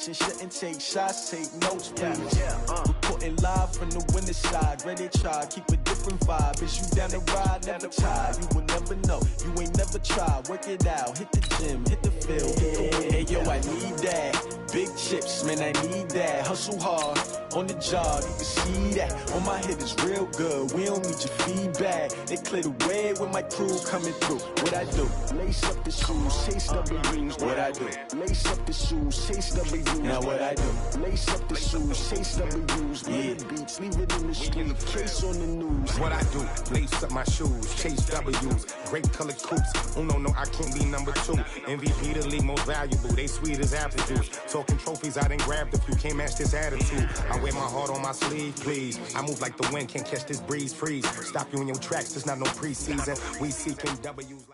Shouldn't take shots, take notes, please. Reporting live from the winning side. Ready to try, keep a different vibe. Is you down the ride, never tired. You will never know, you ain't never tried. Work it out, hit the gym, hit the field, hit the win. Hey yo, I need that. Big chips, man, I need that. Hustle hard, on the job, you can see that. On my head is real good, we don't need your feedback. They clear the way with my crew coming through. What I do? Lace up the shoes, chase W's. What I do? Lace up the shoes, chase W's. Now what I do? Lace up the shoes, chase W's. Yeah, beats, leave it in the street, case on the news. What I do? Lace up my shoes, chase W's. Great colored coops. Oh no, I can't be number 2. MVP the league most valuable. They sweet as apple juice. Talking trophies, I didn't grab the few. Can't match this attitude. I wear my heart on my sleeve, please. I move like the wind, can't catch this breeze. Freeze. Stop you in your tracks. There's not no preseason. We seeking W's.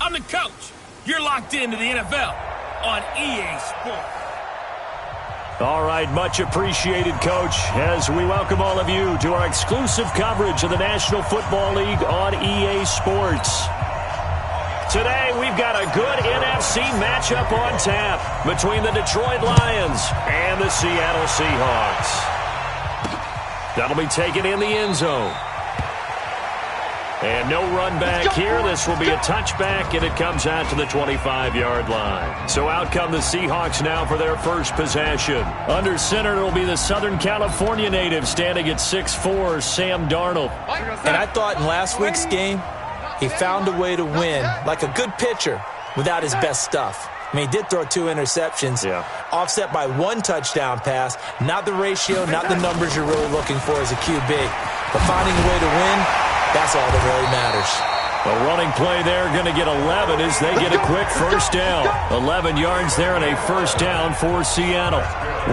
I'm the coach. You're locked into the NFL on EA Sports. All right, much appreciated, Coach, as we welcome all of you to our exclusive coverage of the National Football League on EA Sports. Today, we've got a good NFC matchup on tap between the Detroit Lions and the Seattle Seahawks. That'll be taken in the end zone. And no run back here. This will be a touchback, and it comes out to the 25-yard line. So out come the Seahawks now for their first possession. Under center, it'll be the Southern California native standing at 6'4", Sam Darnold. And I thought in last week's game, he found a way to win, like a good pitcher, without his best stuff. I mean, he did throw 2 interceptions, offset by 1 touchdown pass. Not the ratio, not the numbers you're really looking for as a QB. But finding a way to win, that's all that really matters. A running play there, going to get 11 as they get a quick first down. 11 yards there and a first down for Seattle.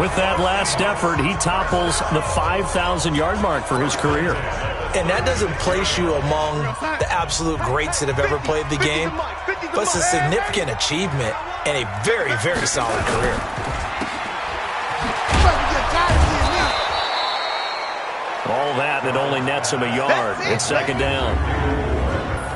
With that last effort, he topples the 5,000-yard mark for his career. And that doesn't place you among the absolute greats that have ever played the game, but it's a significant achievement and a very, very solid career. All that, it only nets him a yard. It's second down.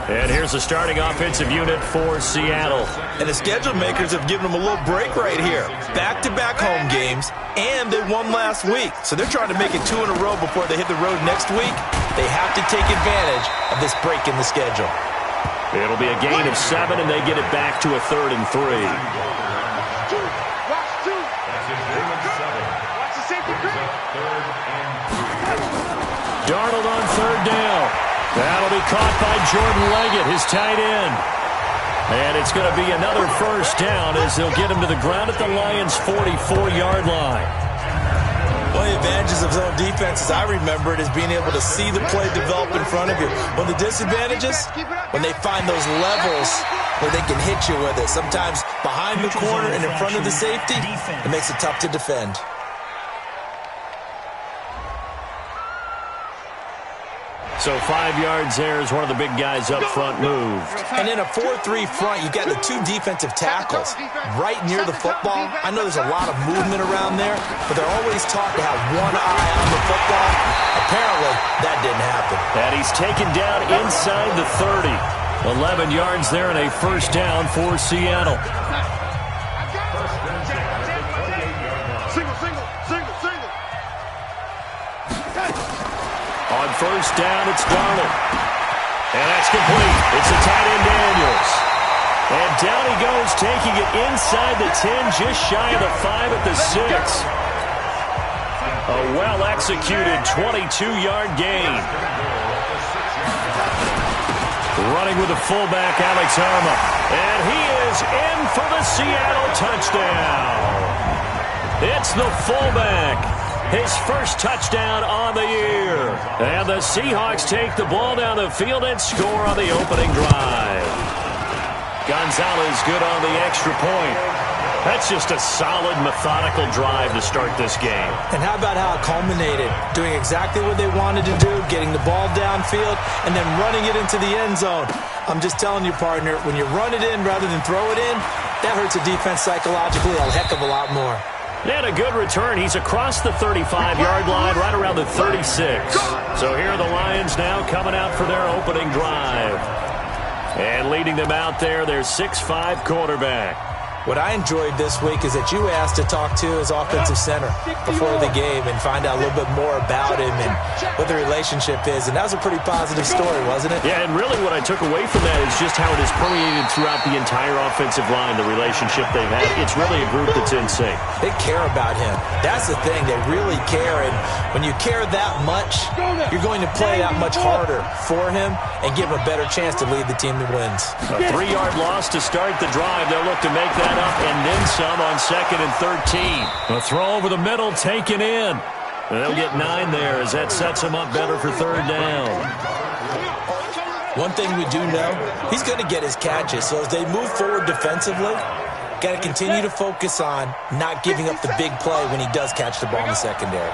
And here's the starting offensive unit for Seattle. And the schedule makers have given them a little break right here. Back-to-back home games, and they won last week. So they're trying to make it 2 in a row before they hit the road next week. They have to take advantage of this break in the schedule. It'll be a gain of 7, and they get it back to a 3rd and 3. Darnold on 3rd down. That'll be caught by Jordan Leggett, his tight end. And it's going to be another first down as they'll get him to the ground at the Lions' 44-yard line. One of the advantages of zone defense, as I remember it, is being able to see the play develop in front of you. One of the disadvantages, when they find those levels where they can hit you with it. Sometimes behind the corner and in front of the safety, it makes it tough to defend. So 5 yards there as one of the big guys up front moved. And in a 4-3 front, you've got the 2 defensive tackles right near the football. I know there's a lot of movement around there, but they're always taught to have one eye on the football. Apparently, that didn't happen. And he's taken down inside the 30. 11 yards there and a first down for Seattle. On first down, it's Darnold. And that's complete. It's a tight end, Daniels. And down he goes, taking it inside the 10, just shy of the 5 at the 6. A well-executed 22-yard gain. Running with the fullback, Alex Arma. And he is in for the Seattle touchdown. It's the fullback. His first touchdown on the year. And the Seahawks take the ball down the field and score on the opening drive. Gonzalez good on the extra point. That's just a solid, methodical drive to start this game. And how about how it culminated? Doing exactly what they wanted to do, getting the ball downfield, and then running it into the end zone. I'm just telling you, partner, when you run it in rather than throw it in, that hurts a defense psychologically a heck of a lot more. And a good return. He's across the 35-yard line, right around the 36. So here are the Lions now coming out for their opening drive. And leading them out there, their 6'5" quarterback. What I enjoyed this week is that you asked to talk to his offensive center before the game and find out a little bit more about him and what the relationship is. And that was a pretty positive story, wasn't it? Yeah, and really what I took away from that is just how it has permeated throughout the entire offensive line, the relationship they've had. It's really a group that's in sync. They care about him. That's the thing. They really care. And when you care that much, you're going to play that much harder for him and give him a better chance to lead the team that wins. A 3-yard loss to start the drive. They'll look to make that up and then some on 2nd and 13. A throw over the middle taken in. They'll get 9 there as that sets them up better for 3rd down. One thing we do know, he's going to get his catches. So as they move forward defensively, got to continue to focus on not giving up the big play when he does catch the ball in the secondary.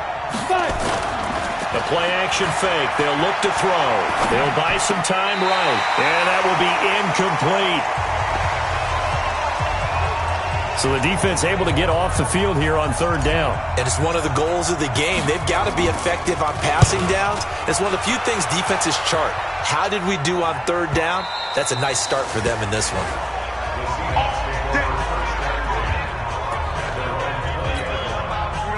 The play-action fake. They'll look to throw. They'll buy some time right. And that will be incomplete. So the defense able to get off the field here on 3rd down. And it's one of the goals of the game. They've got to be effective on passing downs. It's one of the few things defenses chart. How did we do on 3rd down? That's a nice start for them in this one.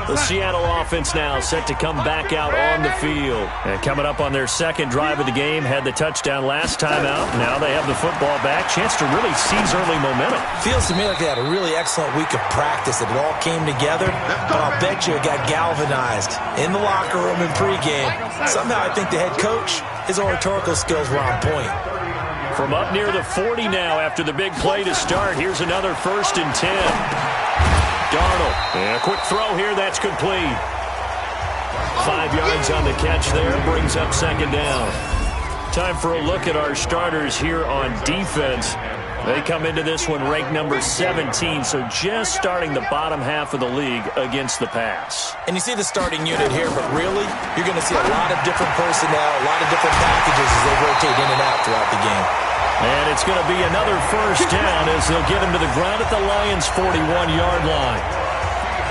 The Seattle offense now set to come back out on the field. And coming up on their 2nd drive of the game, had the touchdown last time out. Now they have the football back. Chance to really seize early momentum. Feels to me like they had a really excellent week of practice. It all came together. But I'll bet you it got galvanized in the locker room in pregame. Somehow I think the head coach, his oratorical skills were on point. From up near the 40 now after the big play to start. Here's another 1st and 10. Darnold. And a quick throw here. That's complete. 5 yards on the catch there. Brings up 2nd down. Time for a look at our starters here on defense. They come into this one ranked number 17, so just starting the bottom half of the league against the pass. And you see the starting unit here, but really, you're going to see a lot of different personnel, a lot of different packages as they rotate in and out throughout the game. And it's going to be another 1st down as they'll get him to the ground at the Lions' 41-yard line.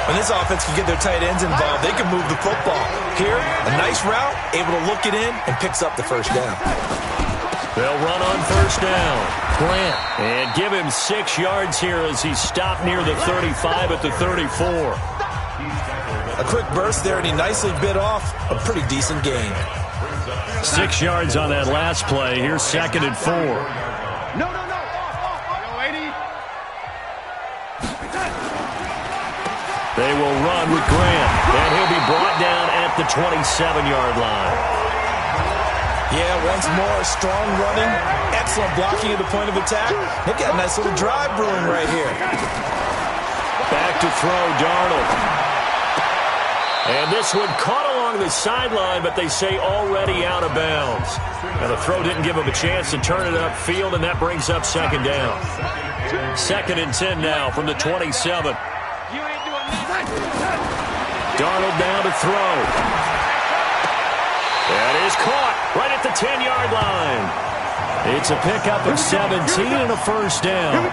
When this offense can get their tight ends involved, they can move the football. Here, a nice route, able to look it in, and picks up the 1st down. They'll run on 1st down. Grant. And give him 6 yards here as he stopped near the 35 at the 34. A quick burst there, and he nicely bit off a pretty decent gain. 6 yards on that last play. Here's 2nd and 4. No. They will run with Grant, and he'll be brought down at the 27-yard line. Yeah, once more, strong running, excellent blocking at the point of attack. They've got a nice little drive brewing right here. Back to throw, Darnold. And this one caught along the sideline, but they say already out of bounds. Now the throw didn't give him a chance to turn it upfield, and that brings up 2nd down. 2nd and 10 now from the 27. Darnold down to throw. That is caught right at the 10-yard line. It's a pickup of 17 and a 1st down.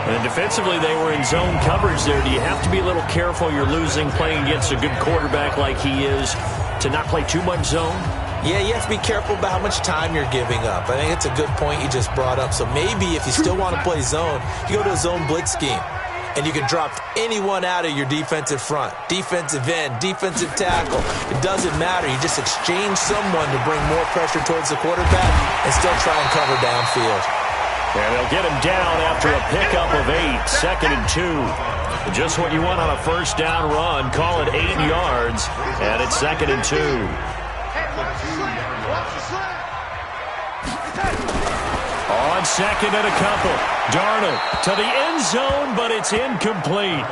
And defensively, they were in zone coverage there. Do you have to be a little careful? You're losing, playing against a good quarterback like he is, to not play too much zone? Yeah, you have to be careful about how much time you're giving up. I think it's a good point you just brought up. So maybe if you still want to play zone, you go to a zone blitz scheme. And you can drop anyone out of your defensive front, defensive end, defensive tackle. It doesn't matter. You just exchange someone to bring more pressure towards the quarterback and still try and cover downfield. And they'll get him down after a pickup of 8, 2nd and 2. Just what you want on a 1st down run. Call it 8 yards, and it's 2nd and 2. On 2nd and a couple. Darnold to the end zone, but it's incomplete.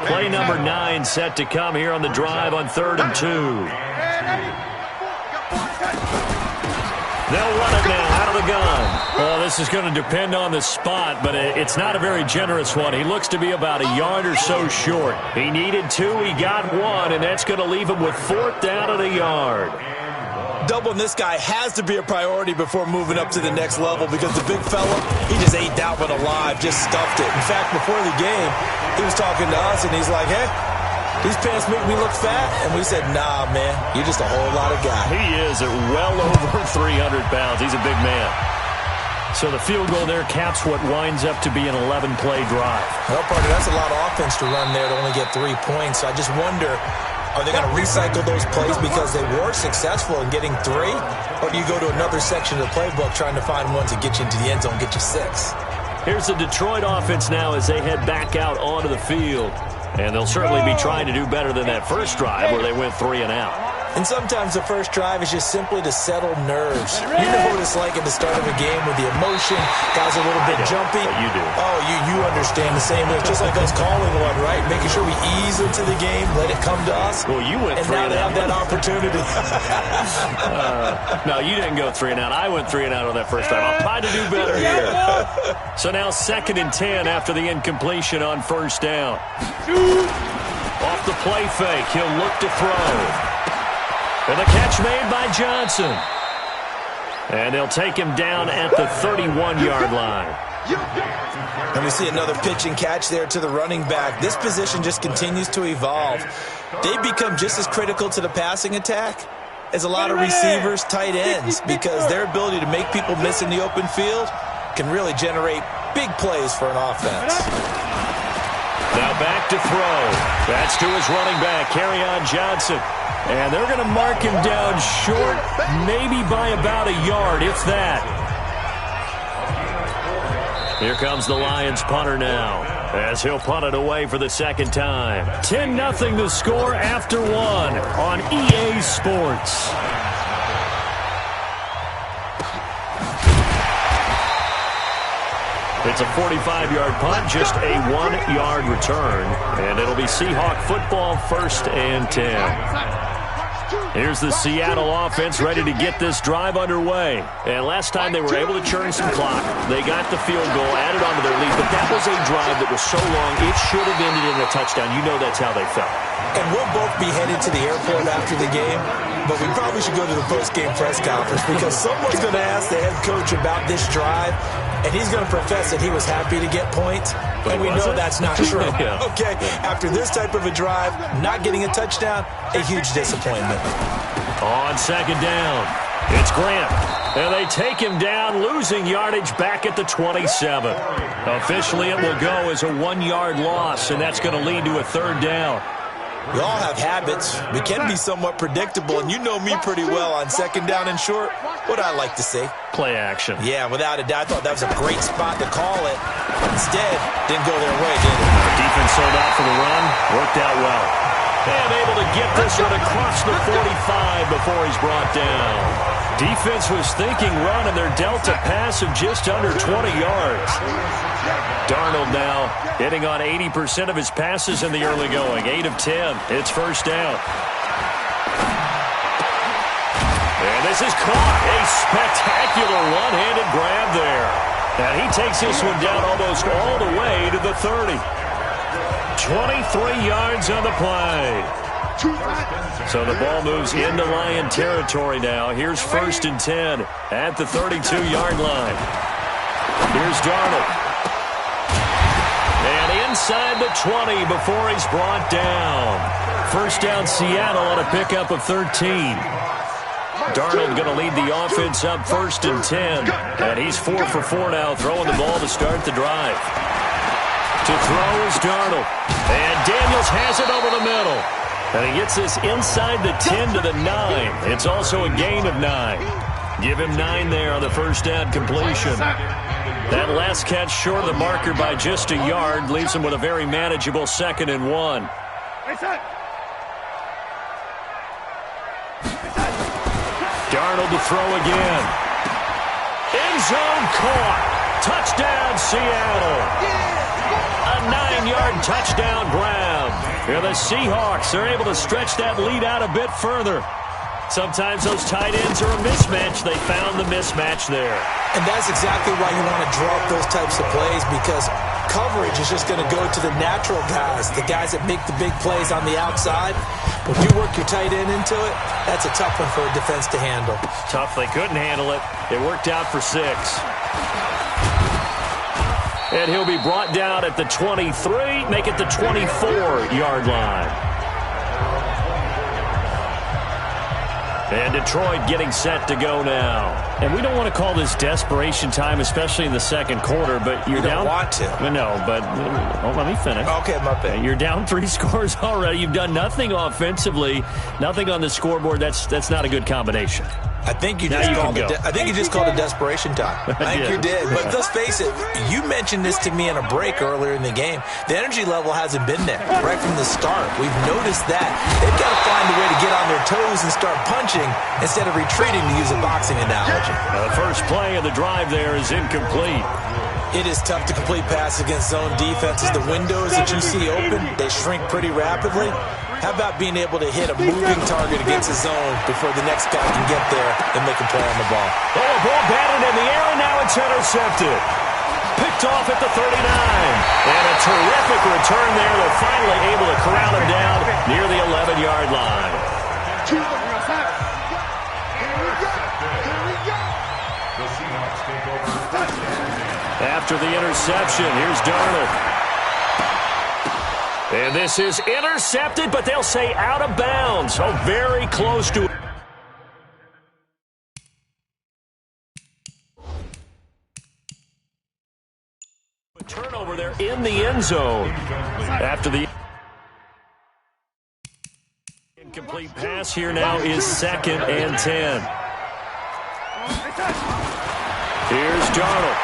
Play number 9 set to come here on the drive on 3rd and 2. They'll run it now out of the gun. Well, this is going to depend on the spot, but it's not a very generous one. He looks to be about a yard or so short. He needed 2, he got 1, and that's going to leave him with 4th down and a yard. Doubling this guy has to be a priority before moving up to the next level because the big fella, he just ate that one alive, just stuffed it. In fact, before the game, he was talking to us, and he's like, hey, these pants make me look fat. And we said, nah, man, you're just a whole lot of guy. He is at well over 300 pounds. He's a big man. So the field goal there caps what winds up to be an 11-play drive. Well, partner, that's a lot of offense to run there to only get 3 points. So I just wonder, are they going to recycle those plays because they were successful in getting 3? Or do you go to another section of the playbook trying to find ones that get you into the end zone, get you 6? Here's the Detroit offense now as they head back out onto the field. And they'll certainly be trying to do better than that first drive where they went 3 and out. And sometimes the first drive is just simply to settle nerves. You know what it's like at the start of a game with the emotion. Guys are a little bit jumpy. You do. Oh, you understand the same. It's just like us calling one, right? Making sure we ease into the game, let it come to us. Well, you went 3 and out. And now they have that opportunity. No, you didn't go 3 and out. I went 3 and out on that first time. I'll try to do better here. So now 2nd and 10 after the incompletion on first down. Off the play fake, he'll look to throw. And the catch made by Johnson. And they'll take him down at the 31-yard line. And we see another pitch and catch there to the running back. This position just continues to evolve. They become just as critical to the passing attack as a lot of receivers, tight ends, because their ability to make people miss in the open field can really generate big plays for an offense. Now back to throw. That's to his running back, Kerryon Johnson. And they're going to mark him down short, maybe by about a yard, if that. Here comes the Lions punter now, as he'll punt it away for the second time. 10-0 the score after 1 on EA Sports. It's a 45-yard punt, just a 1-yard return. And it'll be Seahawk football, 1st and 10. Here's the Seattle offense ready to get this drive underway. And last time they were able to churn some clock. They got the field goal, added onto their lead. But that was a drive that was so long, it should have ended in a touchdown. You know that's how they felt. And we'll both be headed to the airport after the game. But we probably should go to the post-game press conference because someone's going to ask the head coach about this drive. And he's going to profess that he was happy to get points. And we know that's not true. Yeah. Okay, after this type of a drive, not getting a touchdown, a huge disappointment. On second down, it's Grant. And they take him down, losing yardage back at the 27. Officially, it will go as a 1-yard loss, and that's going to lead to a 3rd down. We all have habits. We can be somewhat predictable, and you know me pretty well on 2nd down and short. What I like to see. Play action. Yeah, without a doubt. I thought that was a great spot to call it. Instead, didn't go their way, did it? Defense sold out for the run. Worked out well. And able to get this one across the 45 before he's brought down. Defense was thinking run, and they're dealt a pass of just under 20 yards. Darnold now hitting on 80% of his passes in the early going. 8 of 10. It's 1st down. And this is caught. A spectacular one-handed grab there. And he takes this one down almost all the way to the 30. 23 yards on the play. So the ball moves into Lion territory now. Here's 1st and 10 at the 32-yard line. Here's Darnold. And inside the 20 before he's brought down. 1st down Seattle on a pickup of 13. Darnold going to lead the offense up 1st and 10. And he's 4 for 4 now, throwing the ball to start the drive. To throw is Darnold. And Daniels has it over the middle. And he gets this inside the 10 to the 9. It's also a gain of 9. Give him 9 there on the 1st down completion. That last catch short of the marker by just a yard leaves him with a very manageable 2nd and 1. Darnold to throw again. End zone caught. Touchdown, Seattle. A 9-yard touchdown grab. Here the Seahawks are able to stretch that lead out a bit further. Sometimes those tight ends are a mismatch. They found the mismatch there. And that's exactly why you want to draw up those types of plays, because coverage is just going to go to the natural guys, the guys that make the big plays on the outside. When you work your tight end into it, that's a tough one for a defense to handle. Tough. They couldn't handle it. It worked out for 6. And he'll be brought down at the 23, make it the 24-yard line. And Detroit getting set to go now. And we don't want to call this desperation time, especially in the second quarter, but you're down. You don't want to. No, but let me finish. Okay, my bad. You're down 3 scores already. You've done nothing offensively, nothing on the scoreboard. That's not a good combination. I think you just called it desperation time. I think you did. But let's face it, you mentioned this to me in a break earlier in the game. The energy level hasn't been there right from the start. We've noticed that. They've got to find a way to get on their toes and start punching instead of retreating, to use a boxing analogy. The first play of the drive there is incomplete. It is tough to complete passes against zone defenses. The windows that you see open, they shrink pretty rapidly. How about being able to hit a moving target against a zone before the next guy can get there and make a play on the ball? Oh, a ball batted in the air, and now it's intercepted. Picked off at the 39. And a terrific return there. They're finally able to corral him down near the 11-yard line. After the interception, here's Darnold. And this is intercepted, but they'll say out of bounds. Oh, very close to it. Turnover there in the end zone. After the incomplete pass, here now is 2nd and 10. Here's Darnold.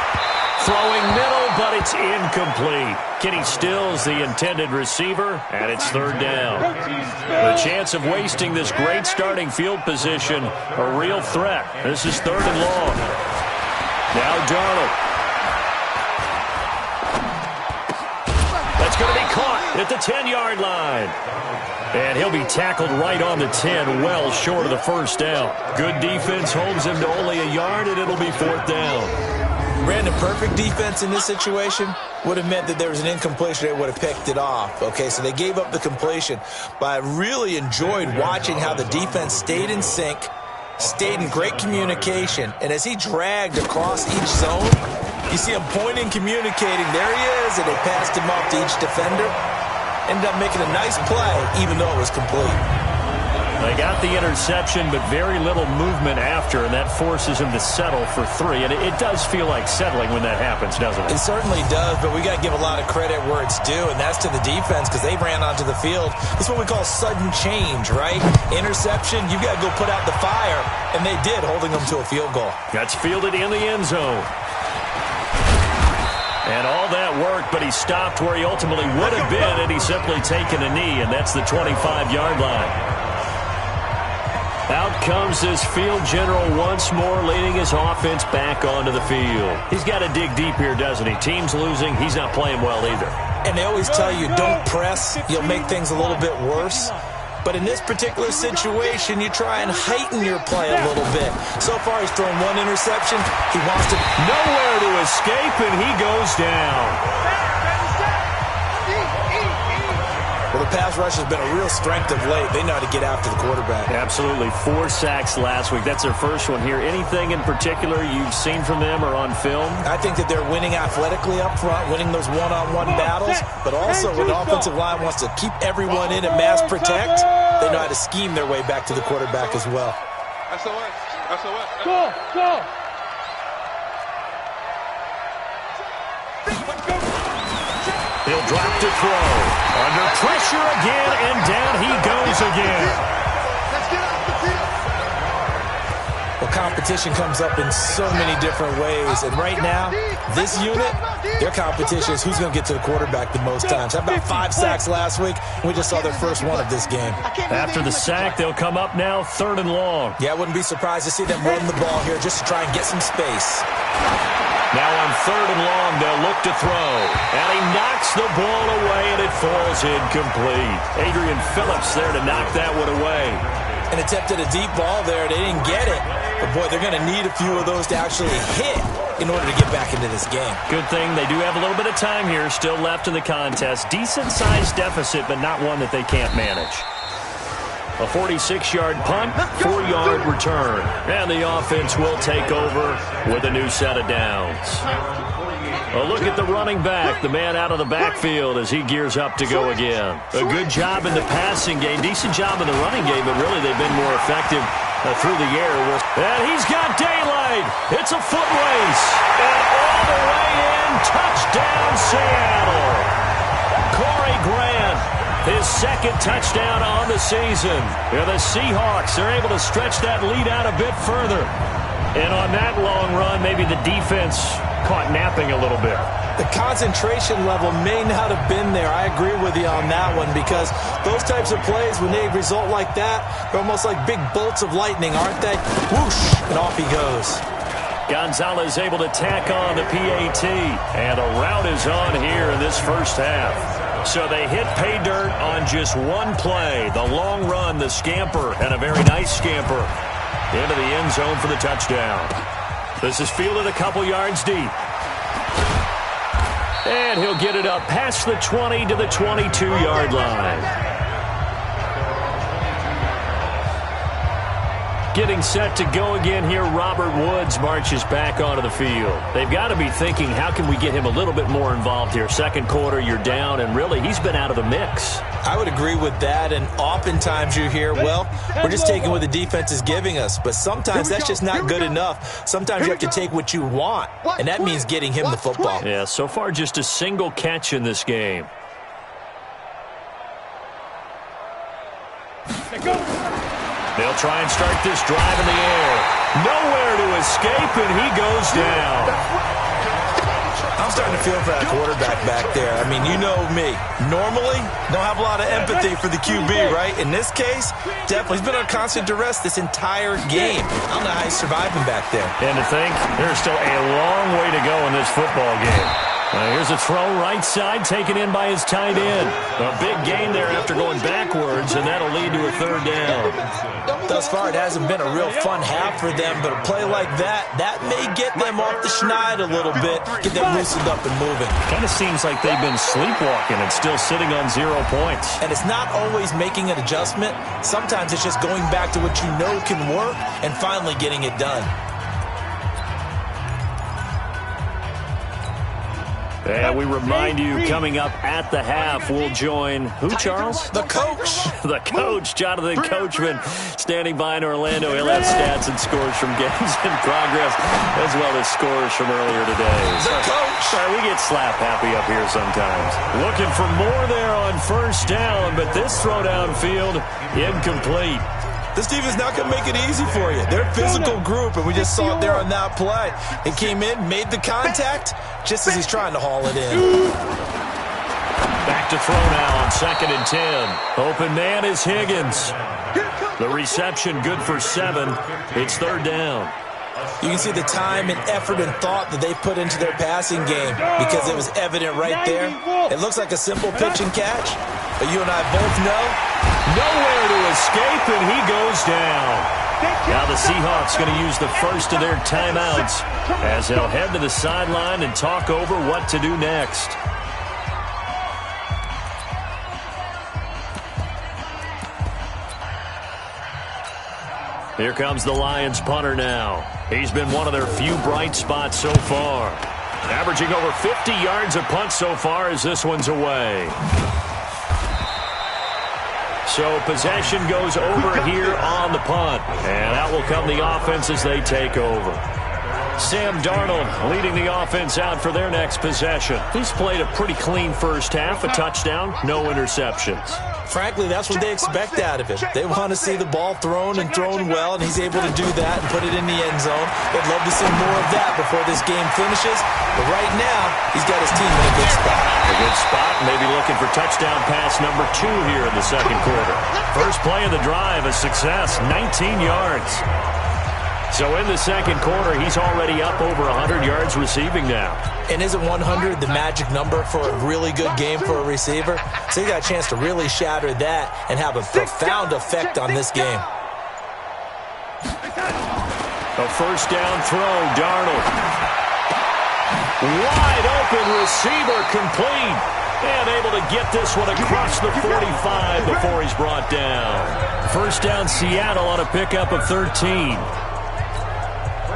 Throwing middle, but it's incomplete. Kenny Stills, the intended receiver, and it's 3rd down. The chance of wasting this great starting field position, a real threat. This is 3rd and long. Now Darnold. That's going to be caught at the 10-yard line. And he'll be tackled right on the 10, well short of the 1st down. Good defense holds him to only a yard, and it'll be 4th down. Brandon, perfect defense in this situation would have meant that there was an incompletion. They would have picked it off. Okay, so they gave up the completion. But I really enjoyed watching how the defense stayed in sync, stayed in great communication. And as he dragged across each zone, you see him pointing, communicating. There he is, and they passed him off to each defender. Ended up making a nice play, even though it was complete. They got the interception, but very little movement after, and that forces him to settle for 3. And it does feel like settling when that happens, doesn't it? It certainly does, but we got to give a lot of credit where it's due, and that's to the defense because they ran onto the field. It's what we call sudden change, right? Interception, you've got to go put out the fire, and they did, holding them to a field goal. That's fielded in the end zone. And all that worked, but he stopped where he ultimately would have been had he simply taken a knee, and that's the 25-yard line. Out comes this field general once more, leading his offense back onto the field. He's got to dig deep here, doesn't he? Team's losing. He's not playing well either. And they always tell you, don't press. You'll make things a little bit worse. But in this particular situation, you try and heighten your play a little bit. So far, he's thrown 1 interception. He wants to... Nowhere to escape, and he goes down. Well, the pass rush has been a real strength of late. They know how to get after the quarterback. Absolutely. 4 sacks last week. That's their first one here. Anything in particular you've seen from them or on film? I think that they're winning athletically up front, winning those one-on-one battles, but also when the offensive line wants to keep everyone in and mass protect, they know how to scheme their way back to the quarterback as well. Go! He'll drop to throw. Under pressure again, and down he goes again. Let's get off the field. Well, competition comes up in so many different ways, and right now, this unit, their competition is who's going to get to the quarterback the most times. How about 5 sacks last week? We just saw their first one of this game. After the sack, they'll come up now 3rd and long. Yeah, I wouldn't be surprised to see them run the ball here just to try and get some space. Now on 3rd and long, they'll look to throw. And he knocks the ball away, and it falls incomplete. Adrian Phillips there to knock that one away. An attempt at a deep ball there. They didn't get it. But, boy, they're going to need a few of those to actually hit in order to get back into this game. Good thing they do have a little bit of time here still left in the contest. Decent-sized deficit, but not one that they can't manage. A 46-yard punt, 4-yard return. And the offense will take over with a new set of downs. A look at the running back, the man out of the backfield as he gears up to go again. A good job in the passing game, decent job in the running game, but really they've been more effective Through the air. And he's got daylight. It's a foot race. And all the way in. Touchdown, Seattle. Corey Grant, his second touchdown on the season. The Seahawks are able to stretch that lead out a bit further. And on that long run, maybe the defense caught napping a little bit. The concentration level may not have been there. I agree with you on that one, because those types of plays, when they result like that, they're almost like big bolts of lightning, aren't they? Whoosh, and off he goes. Gonzalez able to tack on the PAT, and a rout is on here in this first half. So they hit pay dirt on just one play. The long run, the scamper, and a very nice scamper into the end zone for the touchdown. This is fielded a couple yards deep. And he'll get it up past the 20 to the 22-yard line. Getting set to go again here, Robert Woods marches back onto the field. They've got to be thinking, how can we get him a little bit more involved here? Second quarter, you're down, and really, he's been out of the mix. I would agree with that, and oftentimes you hear, well, we're just taking what the defense is giving us, but sometimes that's just not good enough. Sometimes you have to take what you want, and that means getting him the football. Yeah, so far just a single catch in this game. They'll try and start this drive in the air. Nowhere to escape, and he goes down. I'm starting to feel for that quarterback back there. I mean, you know me. Normally, don't have a lot of empathy for the QB, right? In this case, definitely. He's been on constant duress this entire game. I don't know how he's surviving back there. And to think, there's still a long way to go in this football game. Here's a throw right side taken in by his tight end. A big gain there after going backwards, and that'll lead to a third down. Thus far, it hasn't been a real fun half for them, but a play like that may get them off the schneid a little bit, get them loosened up and moving. Kind of seems like they've been sleepwalking and still sitting on 0 points. And it's not always making an adjustment. Sometimes it's just going back to what you know can work and finally getting it done. And we remind you, coming up at the half, we'll join who, Charles? The coach. The coach, Jonathan Coachman, standing by in Orlando. He'll have stats and scores from games in progress, as well as scores from earlier today. The coach. Sorry, we get slap happy up here sometimes. Looking for more there on first down, but this throw downfield, incomplete. This team is not going to make it easy for you. They're a physical group, and we just saw it there on that play. It came in, made the contact, just as he's trying to haul it in. Back to throw now on 2nd and 10. Open man is Higgins. The reception good for 7. It's 3rd down. You can see the time and effort and thought that they put into their passing game because it was evident right there. It looks like a simple pitch and catch, but you and I both know nowhere to escape, and he goes down. Now the Seahawks going to use the first of their timeouts as they'll head to the sideline and talk over what to do next. Here comes the Lions punter now. He's been one of their few bright spots so far. Averaging over 50 yards a punt so far as this one's away. So possession goes over here on the punt. And out will come the offense as they take over. Sam Darnold leading the offense out for their next possession. He's played a pretty clean first half, a touchdown, no interceptions. Frankly, that's what they expect out of him. They want to see the ball thrown and thrown well, and he's able to do that and put it in the end zone. They'd love to see more of that before this game finishes. But right now, he's got his team in a good spot. A good spot, maybe looking for touchdown pass number 2 here in the second quarter. First play of the drive, a success, 19 yards. So in the second quarter, he's already up over 100 yards receiving now. And isn't 100 the magic number for a really good game for a receiver? So he got a chance to really shatter that and have a profound effect on this game. A first down throw, Darnold. Wide open receiver, complete. And able to get this one across the 45 before he's brought down. First down, Seattle on a pickup of 13.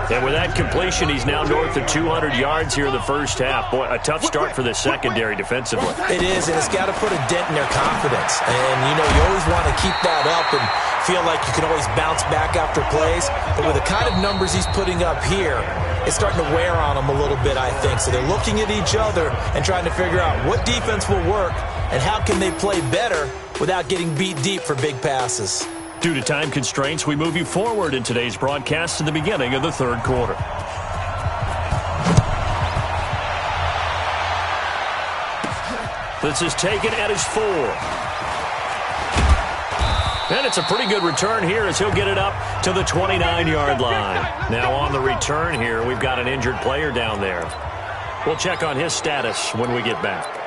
And with that completion, he's now north of 200 yards here in the first half. Boy, a tough start for the secondary defensively. It is, and it's got to put a dent in their confidence. And, you know, you always want to keep that up and feel like you can always bounce back after plays. But with the kind of numbers he's putting up here, it's starting to wear on them a little bit, I think. So they're looking at each other and trying to figure out what defense will work and how can they play better without getting beat deep for big passes. Due to time constraints, we move you forward in today's broadcast to the beginning of the third quarter. This is taken at his 4. And it's a pretty good return here as he'll get it up to the 29-yard line. Now on the return here, we've got an injured player down there. We'll check on his status when we get back.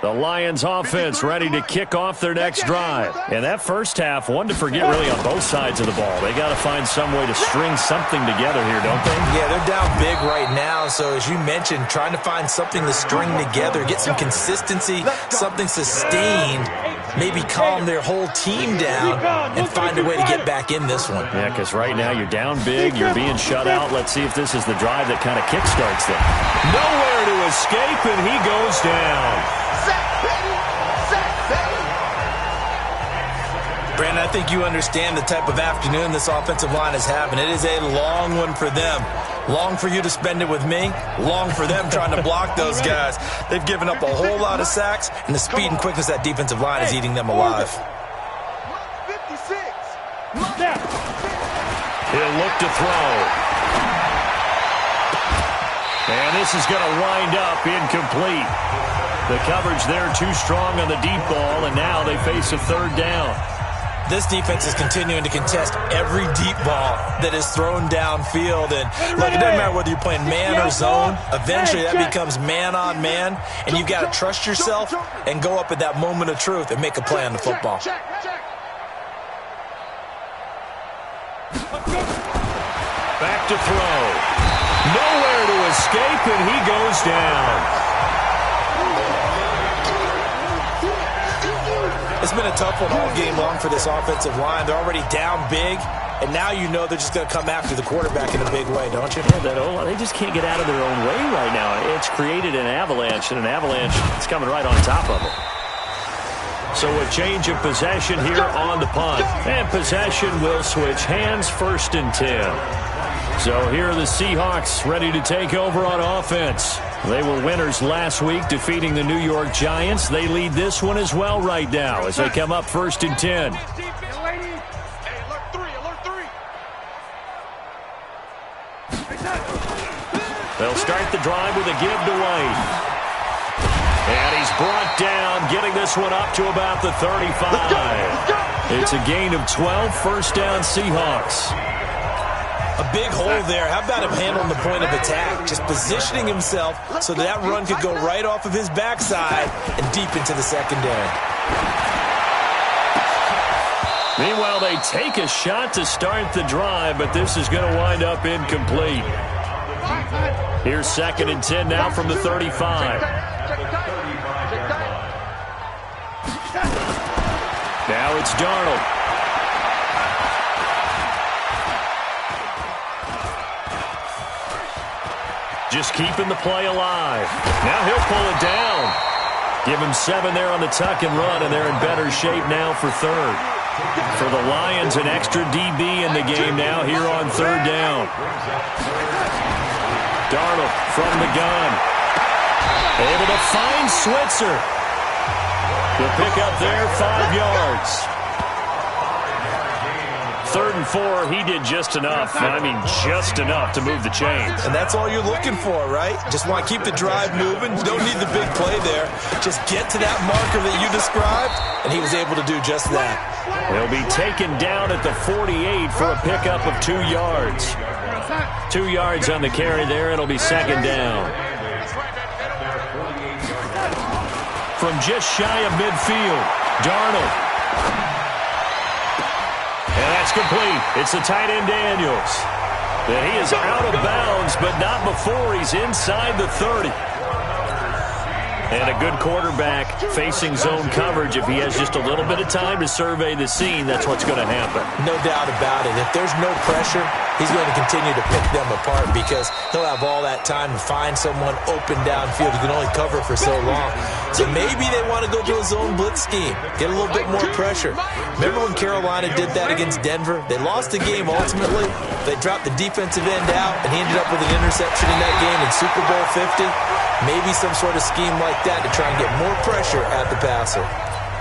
The Lions offense ready to kick off their next drive. And that first half, one to forget really on both sides of the ball. They got to find some way to string something together here, don't they? Yeah, they're down big right now. So as you mentioned, trying to find something to string together, get some consistency, something sustained, maybe calm their whole team down and find a way to get back in this one. Yeah, because right now you're down big, you're being shut out. Let's see if this is the drive that kind of kickstarts them. Nowhere to escape, and he goes down. Brandon, I think you understand the type of afternoon this offensive line is having. It is a long one for them. Long for you to spend it with me. Long for them trying to block those guys. They've given up a whole lot of sacks, and the speed and quickness of that defensive line is eating them alive. 56. He'll look to throw. And this is going to wind up incomplete. The coverage there too strong on the deep ball, and now they face a third down. This defense is continuing to contest every deep ball that is thrown downfield. And look, it doesn't matter whether you're playing man or zone. Eventually that becomes man on man, and you've got to trust yourself and go up at that moment of truth and make a play on the football. Back to throw. Nowhere to escape, and he goes down. It's been a tough one all game long for this offensive line. They're already down big, and now you know they're just going to come after the quarterback in a big way, don't you? Yeah, they just can't get out of their own way right now. It's created an avalanche, and an avalanche is coming right on top of them. So a change of possession here on the punt. And possession will switch hands, 1st and 10. So here are the Seahawks ready to take over on offense. They were winners last week, defeating the New York Giants. They lead this one as well right now as they come up 1st and 10. They'll start the drive with a give to White. And he's brought down, getting this one up to about the 35. It's a gain of 12, 1st down Seahawks. A big hole there. How about him handling the point of attack? Just positioning himself so that run could go right off of his backside and deep into the secondary. Meanwhile, they take a shot to start the drive, but this is going to wind up incomplete. Here's 2nd and 10 now from the 35. Now it's Darnold. Just keeping the play alive. Now he'll pull it down. Give him 7 there on the tuck and run, and they're in better shape now for 3rd. For the Lions, an extra DB in the game now here on 3rd down. Darnold from the gun. Able to find Switzer. The pickup there, 5 yards. 3rd and 4, he did just enough. I mean, just enough to move the chains. And that's all you're looking for, right? Just want to keep the drive moving. You don't need the big play there. Just get to that marker that you described, and he was able to do just that. He'll be taken down at the 48 for a pickup of 2 yards. 2 yards on the carry there. It'll be 2nd down. From just shy of midfield, Darnold. And that's complete. It's the tight end Daniels. And he is out of bounds, but not before he's inside the 30. And a good quarterback facing zone coverage, if he has just a little bit of time to survey the scene, that's what's going to happen. No doubt about it. If there's no pressure, he's going to continue to pick them apart because he'll have all that time to find someone open downfield. He can only cover for so long. So maybe they want to go to a zone blitz scheme, get a little bit more pressure. Remember when Carolina did that against Denver? They lost the game ultimately. They dropped the defensive end out, and he ended up with an interception in that game in Super Bowl 50. Maybe some sort of scheme like that to try and get more pressure at the passer.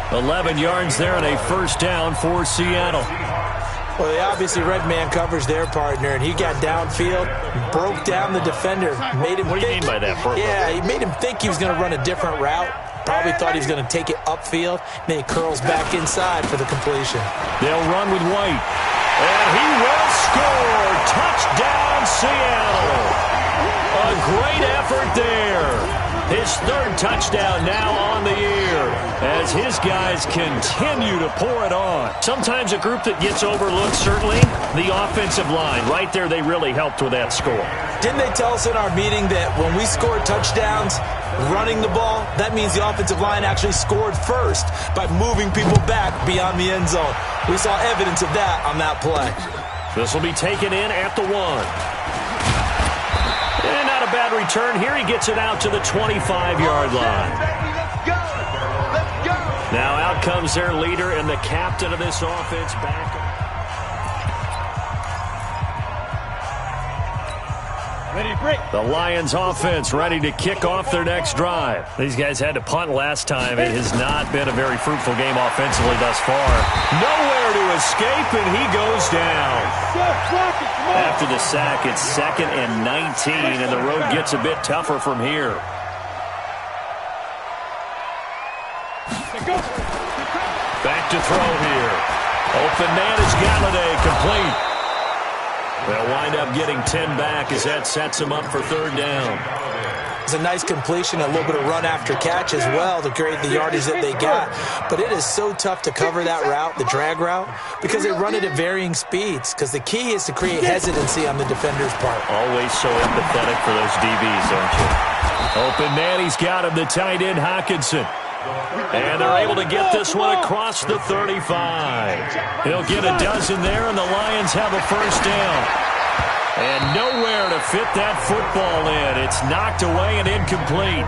11 yards there and a first down for Seattle. Well, they obviously red man covers their partner, and he got downfield, broke down the defender, made him What do you mean by that, Burko? Yeah, he made him think he was going to run a different route. Probably thought he was going to take it upfield, then he curls back inside for the completion. They'll run with White, and he will score. Touchdown, Seattle. A great effort there. His third touchdown now on the year as his guys continue to pour it on. Sometimes a group that gets overlooked, certainly, the offensive line. Right there, they really helped with that score. Didn't they tell us in our meeting that when we score touchdowns running the ball, that means the offensive line actually scored first by moving people back beyond the end zone? We saw evidence of that on that play. This will be taken in at the 1. And not a bad return here. He gets it out to the 25-yard line. Let's go. Let's go. Now out comes their leader and the captain of this offense back. Ready to break. The Lions offense ready to kick off their next drive. These guys had to punt last time. It has not been a very fruitful game offensively thus far. Nowhere to escape, and he goes down. After the sack, it's 2nd and 19, and the road gets a bit tougher from here. Back to throw here. Open man is Galladay, complete. They'll wind up getting 10 back as that sets them up for 3rd down. It's a nice completion, a little bit of run after catch as well to create the yardage that they got. But it is so tough to cover that route, the drag route, because they run it at varying speeds. Because the key is to create hesitancy on the defender's part. Always so empathetic for those DBs, aren't you? Open man, he's got him, the tight end Hockenson. And they're able to get this one across the 35. He'll get a dozen there, and the Lions have a first down. And nowhere to fit that football in. It's knocked away and incomplete.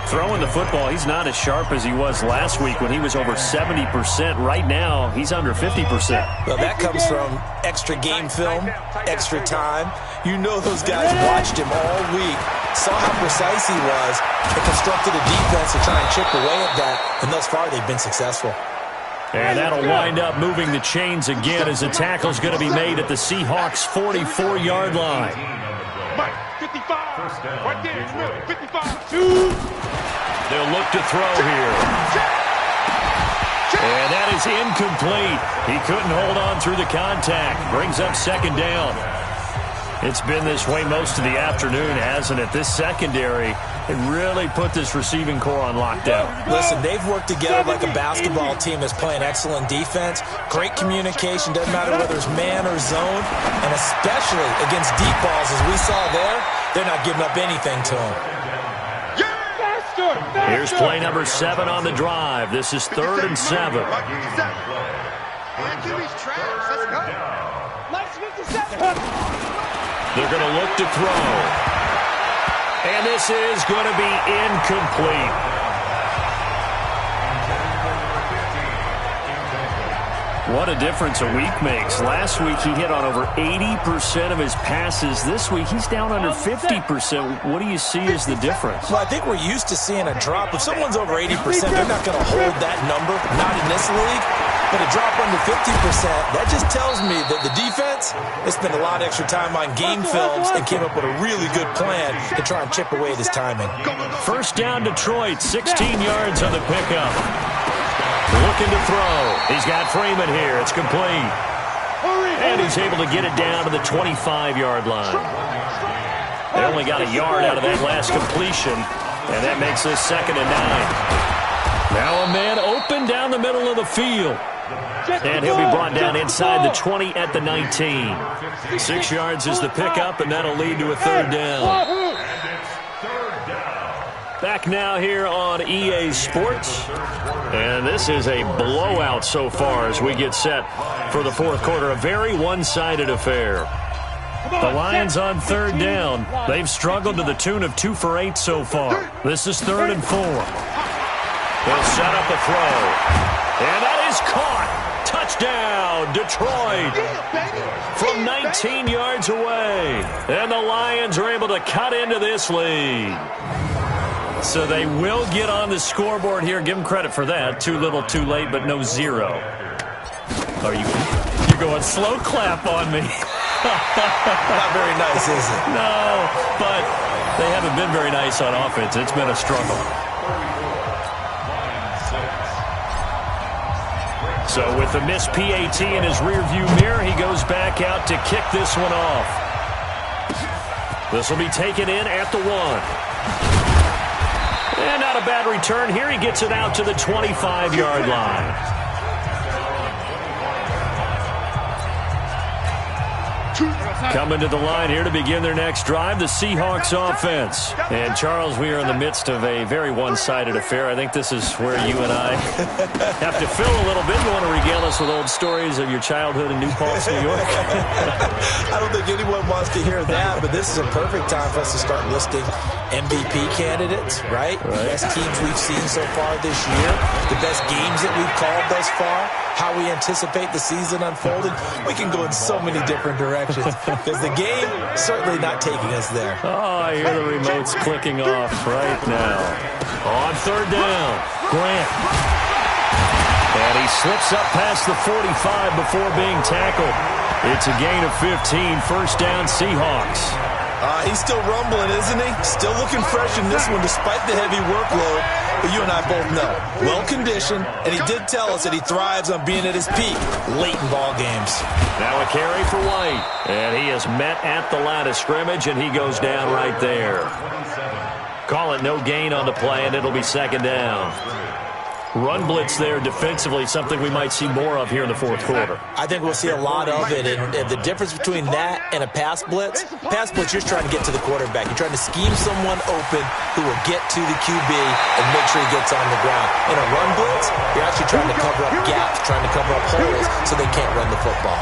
Throwing the football, he's not as sharp as he was last week when he was over 70%. Right now, he's under 50%. Well, that comes from extra game film, extra time. You know those guys watched him all week, saw how precise he was, and constructed a defense to try and chip away at that. And thus far, they've been successful. And that'll wind up moving the chains again as the tackle's going to be made at the Seahawks' 44-yard line. 55. Right there, 55. They'll look to throw here. And that is incomplete. He couldn't hold on through the contact. Brings up 2nd down. It's been this way most of the afternoon, hasn't it? This secondary, it really put this receiving core on lockdown. Listen, they've worked together like a basketball team that's playing excellent defense. Great communication, doesn't matter whether it's man or zone. And especially against deep balls, as we saw there, they're not giving up anything to them. Here's play number 7 on the drive. This is 3rd and 7. They're going to look to throw. And this is going to be incomplete. What a difference a week makes. Last week he hit on over 80% of his passes. This week he's down under 50%. What do you see as the difference? Well, I think we're used to seeing a drop. If someone's over 80%, they're not going to hold that number, not in this league. But a drop under 50%, that just tells me that the defense, they spent a lot of extra time on game films and came up with a really good plan to try and chip away at his timing. First down Detroit, 16 yards on the pickup. Looking to throw. He's got Freeman here. It's complete. And he's able to get it down to the 25-yard line. They only got a yard out of that last completion, and that makes this 2nd and 9. Now a man open down the middle of the field. And he'll be brought down inside the 20 at the 19. 6 yards is the pickup, and that'll lead to a 3rd down. Back now here on EA Sports. And this is a blowout so far as we get set for the fourth quarter. A very one-sided affair. The Lions on third down. They've struggled to the tune of 2 for 8 so far. This is 3rd and 4. They'll set up a throw. And that is caught. Touchdown, Detroit. From 19 yards away. And the Lions are able to cut into this lead. So they will get on the scoreboard here. Give them credit for that. Too little, too late, but no 0. You're going slow clap on me. Not very nice, is it? No, but they haven't been very nice on offense. It's been a struggle. So with the missed PAT in his rearview mirror, he goes back out to kick this one off. This will be taken in at the 1. And not a bad return here. He gets it out to the 25-yard line. Coming to the line here to begin their next drive, the Seahawks offense. And, Charles, we are in the midst of a very one-sided affair. I think this is where you and I have to fill a little bit. You want to regale us with old stories of your childhood in New Paltz, New York? I don't think anyone wants to hear that, but this is a perfect time for us to start listing MVP candidates, right? The best teams we've seen so far this year, the best games that we've called thus far, how we anticipate the season unfolding. We can go in so many different directions because the game certainly not taking us there. Oh, I hear the remotes clicking off right now. On third down, Grant. And he slips up past the 45 before being tackled. It's a gain of 15, first down Seahawks. He's still rumbling, isn't he? Still looking fresh in this one despite the heavy workload. But you and I both know, well-conditioned, and he did tell us that he thrives on being at his peak late in ball games. Now a carry for White, and he is met at the line of scrimmage, and he goes down right there. Call it no gain on the play, and it'll be second down. Run blitz there defensively, something we might see more of here in the fourth quarter. I think we'll see a lot of it, and the difference between that and a pass blitz, you're just trying to get to the quarterback. You're trying to scheme someone open who will get to the QB and make sure he gets on the ground. In a run blitz, you're actually trying to cover up gaps, trying to cover up holes so they can't run the football.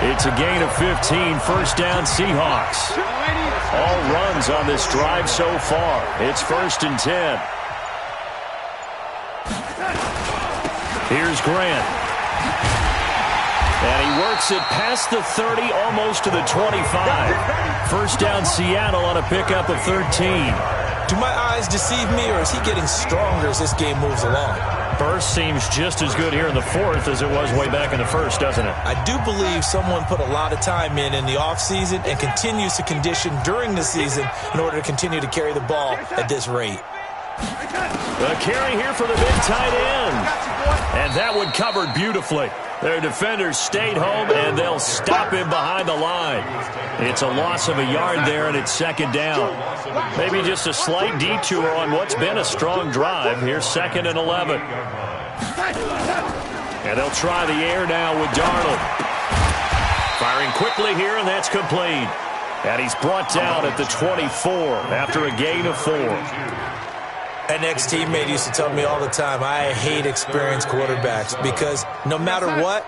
It's a gain of 15, first down Seahawks. All runs on this drive so far. It's 1st and 10. Here's Grant. And he works it past the 30, almost to the 25. First down Seattle on a pickup of 13. Do my eyes deceive me, or is he getting stronger as this game moves along? Burst seems just as good here in the fourth as it was way back in the first, doesn't it? I do believe someone put a lot of time in the offseason and continues to condition during the season in order to continue to carry the ball at this rate. A carry here for the big tight end. And that one covered beautifully. Their defenders stayed home, and they'll stop him behind the line. It's a loss of a yard there, and it's second down. Maybe just a slight detour on what's been a strong drive. Here's 2nd and 11. And they'll try the air now with Darnold. Firing quickly here, and that's complete. And he's brought down at the 24 after a gain of 4. An ex-teammate used to tell me all the time, I hate experienced quarterbacks because no matter what,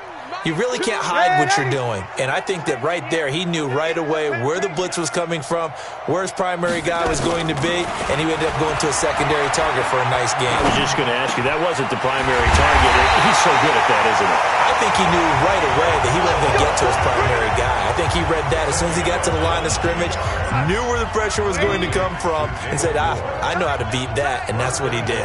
you really can't hide what you're doing. And I think that right there, he knew right away where the blitz was coming from, where his primary guy was going to be, and he ended up going to a secondary target for a nice game. I was just going to ask you, that wasn't the primary target. He's so good at that, isn't he? I think he knew right away that he wasn't going to get to his primary guy. I think he read that as soon as he got to the line of scrimmage, knew where the pressure was going to come from, and said, I know how to beat that, and that's what he did.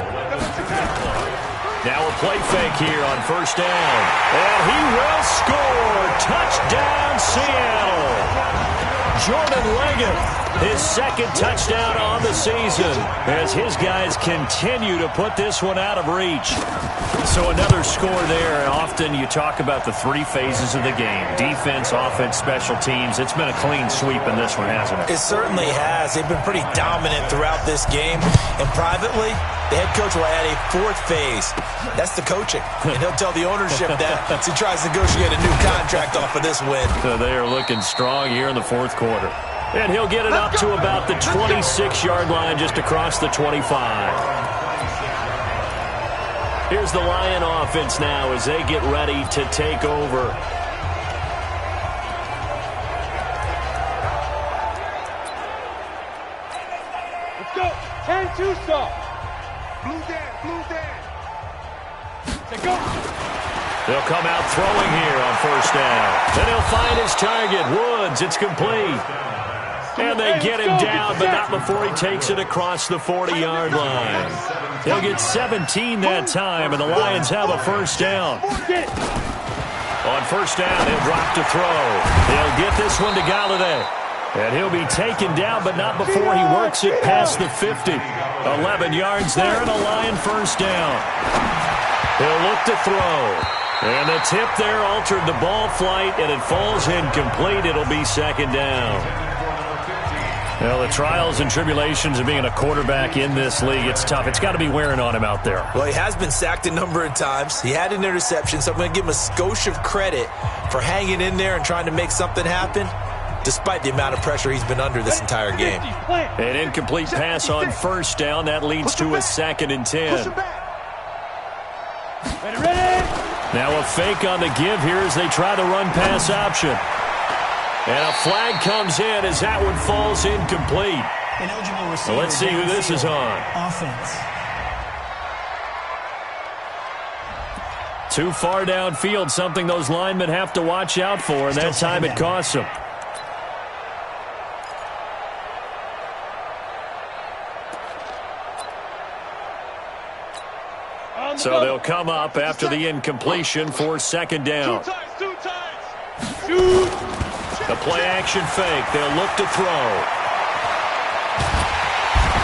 Now a play fake here on first down. And he will score. Touchdown, Seattle. Jordan Leggett, his 2nd touchdown on the season as his guys continue to put this one out of reach. So another score there. And often you talk about the 3 phases of the game. Defense, offense, special teams. It's been a clean sweep in this one, hasn't it? It certainly has. They've been pretty dominant throughout this game. And privately, the head coach will add a 4th phase. That's the coaching. And he'll tell the ownership that as he tries to negotiate a new contract off of this win. So they are looking strong here in the fourth quarter. And he'll get it up to about the 26-yard line, just across the 25. Here's the Lion offense now as they get ready to take over. Let's go. 10-2 stop. Blue Dan. Let's go. They'll come out throwing here on first down. Then he'll find his target, Woods. It's complete. And they get him down, but not before he takes it across the 40-yard line. He'll get 17 that time, and the Lions have a first down. On first down, he'll drop to throw. He'll get this one to Galladay. And he'll be taken down, but not before he works it past the 50. 11 yards there, and a Lion first down. He'll look to throw. And the tip there altered the ball flight, and it falls incomplete. It'll be second down. Well, the trials and tribulations of being a quarterback in this league, it's tough. It's got to be wearing on him out there. Well, he has been sacked a number of times. He had an interception, so I'm going to give him a skosh of credit for hanging in there and trying to make something happen, despite the amount of pressure he's been under this entire game. An incomplete pass on first down. That leads to a 2nd and 10. Ready. Now a fake on the give here as they try the run-pass option. And a flag comes in as that one falls incomplete. Well, let's see who this is on. Offense. Too far downfield, something those linemen have to watch out for, and that time it costs them. So they'll come up after the incompletion for second down. Two times. Shoot. The play-action fake. They'll look to throw.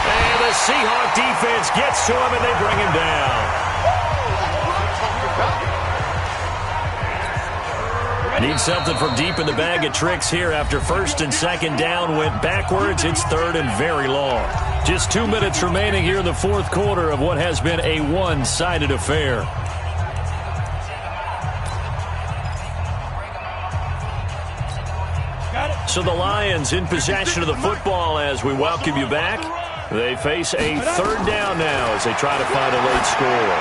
And the Seahawk defense gets to him, and they bring him down. Need something from deep in the bag of tricks here after first and second down went backwards. It's third and very long. Just 2 minutes remaining here in the fourth quarter of what has been a one-sided affair. So the Lions in possession of the football as we welcome you back. They face a third down now as they try to find a late score.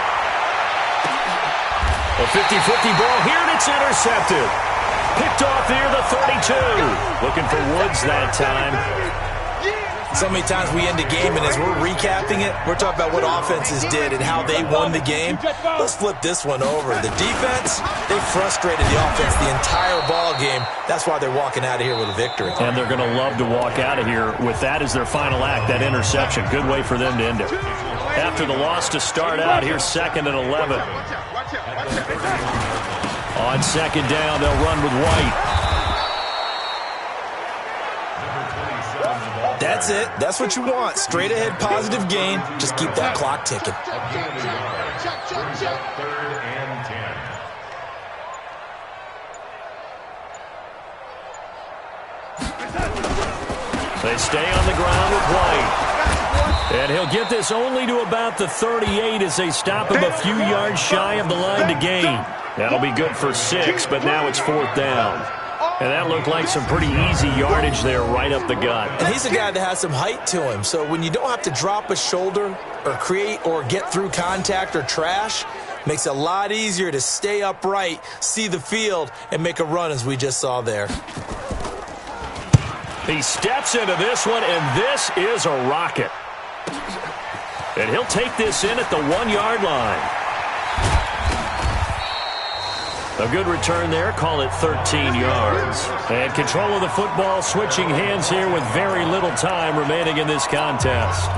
A 50-50 ball here, and it's intercepted. Picked off near the 32. Looking for Woods that time. So many times we end a game, and as we're recapping it, we're talking about what offenses did and how they won the game. Let's flip this one over. The defense, they frustrated the offense the entire ball game. That's why they're walking out of here with a victory. And they're going to love to walk out of here with that as their final act, that interception. Good way for them to end it. After the loss to start out, here's 2nd and 11. On second down, they'll run with White. That's it. That's what you want. Straight ahead, positive gain. Just keep that clock ticking. They stay on the ground with White. And he'll get this only to about the 38 as they stop him a few yards shy of the line to gain. That'll be good for 6, but now it's 4th down. And that looked like some pretty easy yardage there right up the gut. And he's a guy that has some height to him. So when you don't have to drop a shoulder or create or get through contact or trash, makes it a lot easier to stay upright, see the field, and make a run as we just saw there. He steps into this one, and this is a rocket. And he'll take this in at the 1-yard line. A good return there, call it 13 yards. And control of the football, switching hands here with very little time remaining in this contest.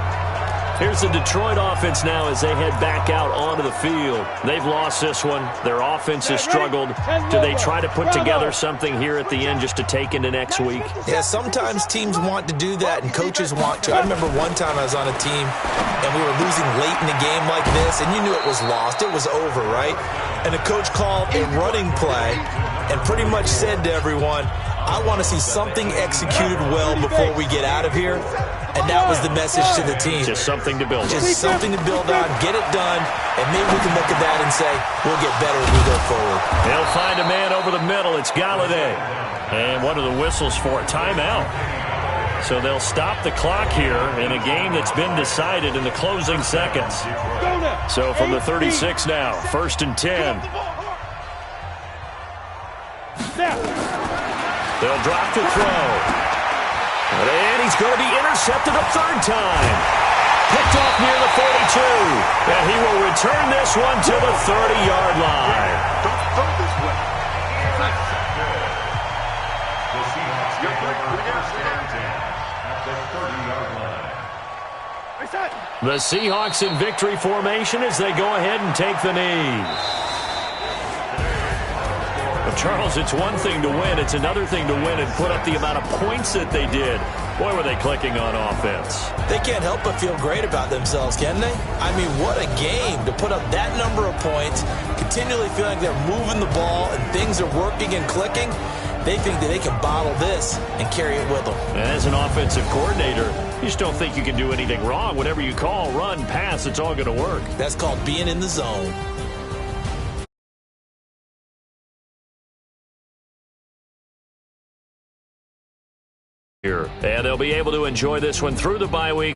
Here's the Detroit offense now as they head back out onto the field. They've lost this one. Their offense has struggled. Do they try to put together something here at the end just to take into next week? Yeah, sometimes teams want to do that and coaches want to. I remember one time I was on a team and we were losing late in a game like this, and you knew it was lost. It was over, right? And the coach called a running play and pretty much said to everyone, I want to see something executed well before we get out of here. And that was the message to the team. Just something to build on. Just something to build on, get it done, and maybe we can look at that and say, we'll get better as we go forward. They'll find a man over the middle. It's Galladay. And what are the whistles for? Timeout. So they'll stop the clock here in a game that's been decided in the closing seconds. So from the 36 now, 1st and 10. They'll drop to throw. And he's going to be intercepted a 3rd time. Picked off near the 42. And he will return this one to the 30-yard line. Don't throw this way. The Seahawks get their first down at the 30-yard line. The Seahawks in victory formation as they go ahead and take the knee. Well, Charles, it's one thing to win. It's another thing to win and put up the amount of points that they did. Boy, were they clicking on offense. They can't help but feel great about themselves, can they? I mean, what a game to put up that number of points, continually feeling like they're moving the ball and things are working and clicking. They think that they can bottle this and carry it with them. And as an offensive coordinator, you just don't think you can do anything wrong. Whatever you call, run, pass, it's all going to work. That's called being in the zone. And they'll be able to enjoy this one through the bye week.